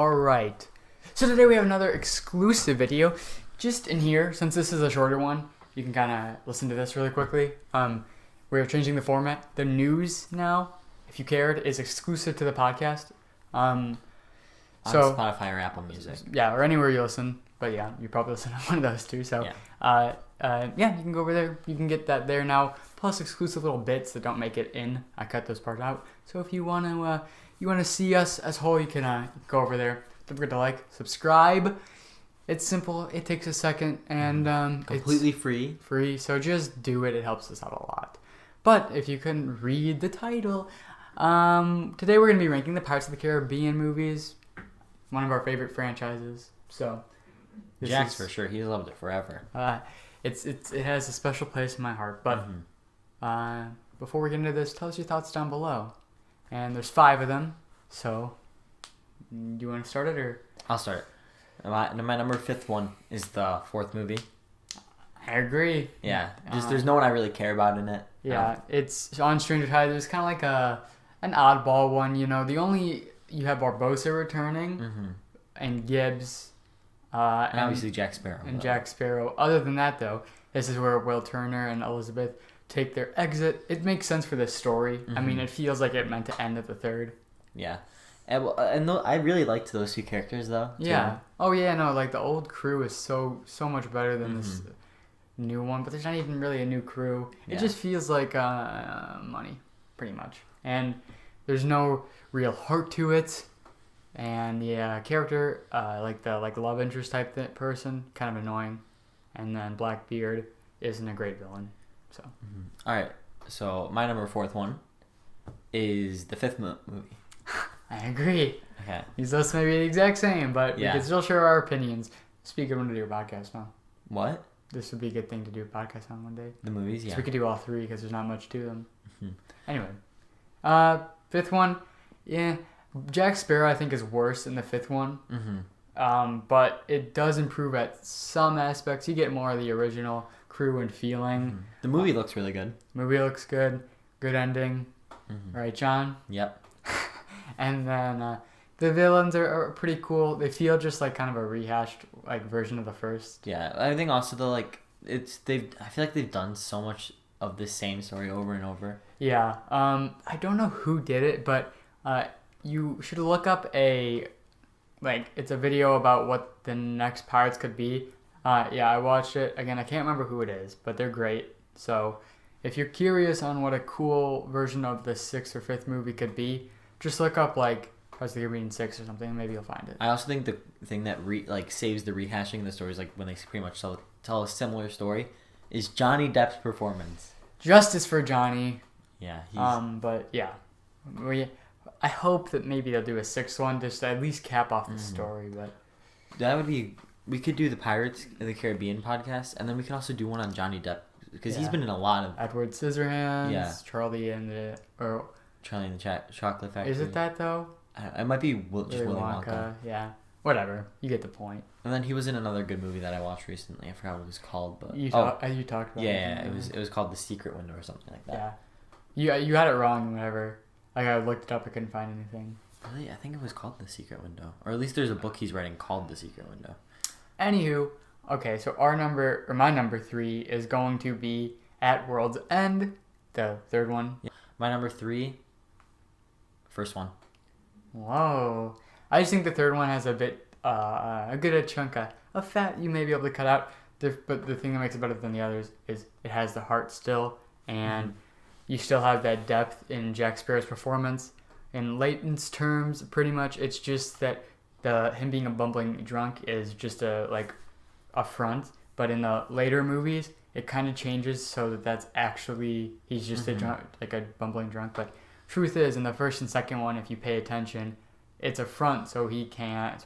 Alright, so today we have another exclusive video. Just in here, since this is a shorter one, you can kind of listen to this really quickly. We're changing the format. The news now, if you cared, is exclusive to the podcast. On Spotify or Apple Music. Yeah, or anywhere you listen. But yeah, you probably listen to one of those too. So yeah, you can go over there. You can get that there now. Plus exclusive little bits that don't make it in. I cut those parts out. So if you want to see us as whole, you can go over there. Don't forget to like, subscribe. It's simple. It takes a second and completely it's free. So just do it. It helps us out a lot. But if you couldn't read the title, today we're gonna be ranking the Pirates of the Caribbean movies. One of our favorite franchises. So Jack's for sure. He's loved it forever. It has a special place in my heart. But before we get into this, tell us your thoughts down below. And there's 5 of them. So do you want to start it or? I'll start it. My number 5th one is the 4th movie. I agree. Yeah, there's no one I really care about in it. Yeah, it's on Stranger Tides. It's kind of like an oddball one, you know. You have Barbossa returning, and Gibbs, and obviously Jack Sparrow. Jack Sparrow. Other than that, though, this is where Will Turner and Elizabeth take their exit. It makes sense for this story. I mean, it feels like it meant to end at the 3rd. Yeah. And I really liked those 2 characters, though. Yeah. Oh, yeah, no, like, the old crew is so much better than this new one, but there's not even really a new crew. It just feels like money, pretty much. And there's no real heart to it. And, yeah, character, like the love interest type person, kind of annoying. And then Blackbeard isn't a great villain, so. All right, so my number 4th one is the 5th movie. I agree. Okay. These lists may be the exact same, but we can still share our opinions. Speaking of, to do a podcast now. What? This would be a good thing to do a podcast on one day. The movies, yeah. So we could do all 3 because there's not much to them. Anyway, 5th one, yeah. Jack Sparrow I think is worse than the 5th one. But it does improve at some aspects. You get more of the original crew and feeling. The movie looks really good. Movie looks good. Good ending. Right, John? Yep. And then the villains are pretty cool. They feel just like kind of a rehashed version of the first. Yeah, I think also I feel like they've done so much of the same story over and over. Yeah. I don't know who did it, but you should look up it's a video about what the next Pirates could be. I watched it. Again, I can't remember who it is, but they're great. So if you're curious on what a cool version of the 6th or 5th movie could be, just look up Pirates of the Caribbean 6 or something, and maybe you'll find it. I also think the thing that saves the rehashing of the stories, like when they pretty much tell a similar story, is Johnny Depp's performance. Justice for Johnny. Yeah. But yeah, I hope that maybe they'll do a 6th one just to at least cap off the story. But that would be. We could do the Pirates of the Caribbean podcast, and then we can also do one on Johnny Depp because he's been in a lot of Edward Scissorhands, Charlie and the Chocolate Factory. Is it that though? It might be just Willy Wonka. Yeah, whatever. You get the point. And then he was in another good movie that I watched recently. I forgot what it was called, but you talked about it was called The Secret Window or something like that. Yeah, you had it wrong. Whenever I looked it up, I couldn't find anything. Really, I think it was called The Secret Window, or at least there's a book he's writing called The Secret Window. Anywho, okay, so my number 3 is going to be At World's End, the 3rd one. Yeah. My number 3, first one. Whoa. I just think the 3rd one has a bit, a good chunk of fat you may be able to cut out. But the thing that makes it better than the others is it has the heart still, and you still have that depth in Jack Sparrow's performance. In Leighton's terms, pretty much, it's just that him being a bumbling drunk is just a front. But in the later movies, it kind of changes so that's actually he's just a drunk, like a bumbling drunk. But truth is, in the 1st and 2nd one, if you pay attention, it's a front so he can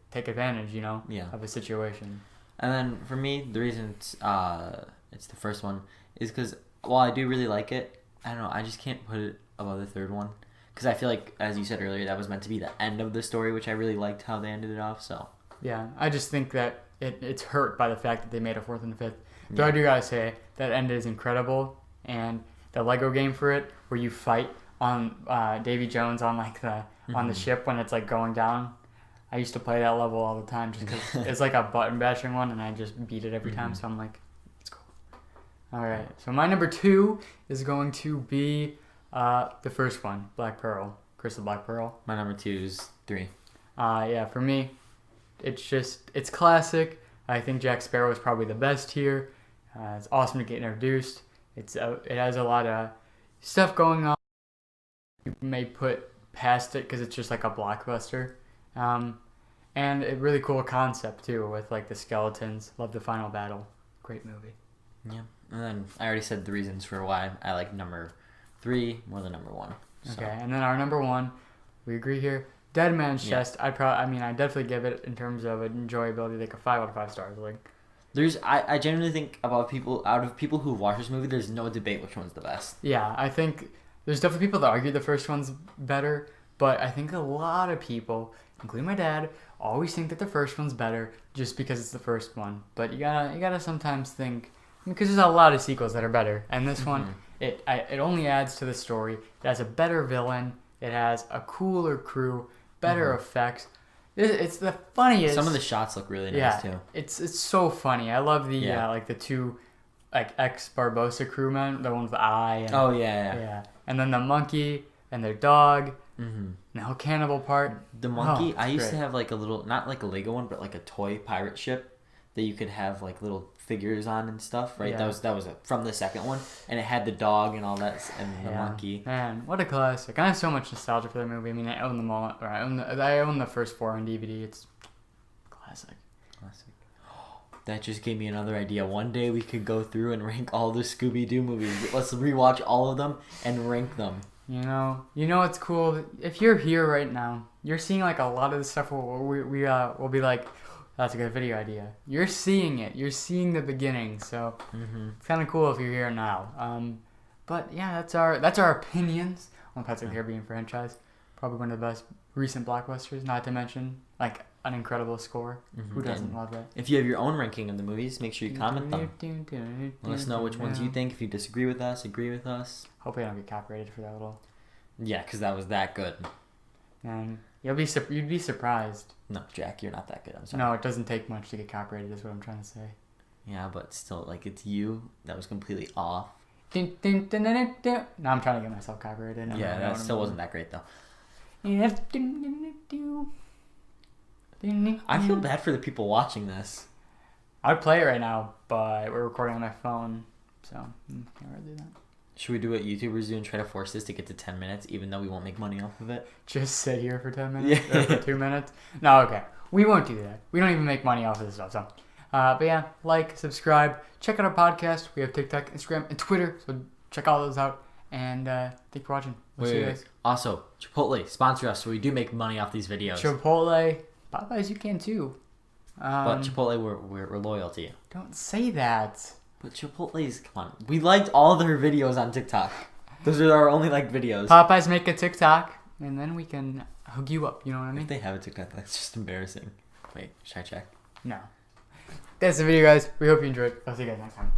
take advantage, of a situation. And then for me, the reason it's the 1st one is because while I do really like it, I don't know, I just can't put it above the 3rd one because I feel like, as you said earlier, that was meant to be the end of the story, which I really liked how they ended it off. So yeah, I just think that it's hurt by the fact that they made a 4th and 5th. Though I do gotta say that end is incredible, and the Lego game for it, where you fight on Davy Jones on on the ship when it's going down. I used to play that level all the time just because it's like a button bashing one, and I just beat it every time. So I'm like, it's cool. All right. So my number 2 is going to be the first one, Black Pearl, Crystal Black Pearl. My number 2 is 3. Yeah, for me, it's classic. I think Jack Sparrow is probably the best here. It's awesome to get introduced. It has a lot of stuff going on. You may put past it because it's just like a blockbuster. And a really cool concept too with like the skeletons. Love the final battle. Great movie. Yeah. And then I already said the reasons for why I like number 3 more than number 1. So. Okay, and then our number 1, we agree here. Dead Man's Chest. I definitely give it in terms of enjoyability like a 5 out of 5 stars. Like, I genuinely think out of people who watch this movie, there's no debate which one's the best. Yeah, I think there's definitely people that argue the first one's better, but I think a lot of people, including my dad, always think that the first one's better just because it's the first one. But you gotta sometimes think, because there's a lot of sequels that are better, and this one it only adds to the story. It has a better villain. It has a cooler crew, better effects. It's the funniest. Some of the shots look really nice too. It's so funny. I love the like the 2 like ex-Barbossa crewmen, the one with the eye. And, yeah. And then the monkey and their dog. Mm-hmm. The whole cannibal part. The monkey, I used to have like a little, not like a Lego one, but like a toy pirate ship that you could have like little figures on and stuff, right? Yeah. That was from the second one, and it had the dog and all that, and the monkey. Man, what a classic! I have so much nostalgia for that movie. I mean, I own them all, or I own the first 4 on DVD. It's classic. That just gave me another idea. One day we could go through and rank all the Scooby-Doo movies. Let's rewatch all of them and rank them. You know what's cool? If you're here right now, you're seeing like a lot of the stuff we'll be like, that's a good video idea. You're seeing it. You're seeing the beginning. So it's kind of cool if you're here now. But yeah, that's our opinions on Pirates of the Caribbean franchise. Probably one of the best recent blockbusters. Not to mention like an incredible score. Who doesn't love that? If you have your own ranking of the movies, make sure you comment them. Let us know which ones you think. If you disagree with us, agree with us. Hope I don't get copyrighted for that little. Yeah, because that was that good. And you'd be surprised. No, Jack, you're not that good. I'm sorry. No, it doesn't take much to get copyrighted. Is what I'm trying to say. Yeah, but still, like it's you that was completely off. No, I'm trying to get myself copyrighted. Yeah, that still wasn't that great though. I feel bad for the people watching this. I'd play it right now, but we're recording on my phone, so can't really do that. Should we do what YouTubers do and try to force this to get to 10 minutes, even though we won't make money off of it? Just sit here for 10 minutes? Or for 2 minutes? No, okay. We won't do that. We don't even make money off of this stuff, so. But yeah, like, subscribe, check out our podcast. We have TikTok, Instagram, and Twitter, so check all those out. And thank you for watching. We'll see you guys. Also, Chipotle, sponsor us so we do make money off these videos. Chipotle, Popeyes, you can too. But Chipotle, we're loyal to you. Don't say that. But Chipotle's, come on. We liked all their videos on TikTok. Those are our only liked videos. Popeyes make a TikTok, and then we can hook you up. You know what I mean? If they have a TikTok, that's just embarrassing. Wait, should I check? No. That's the video, guys. We hope you enjoyed. I'll see you guys next time.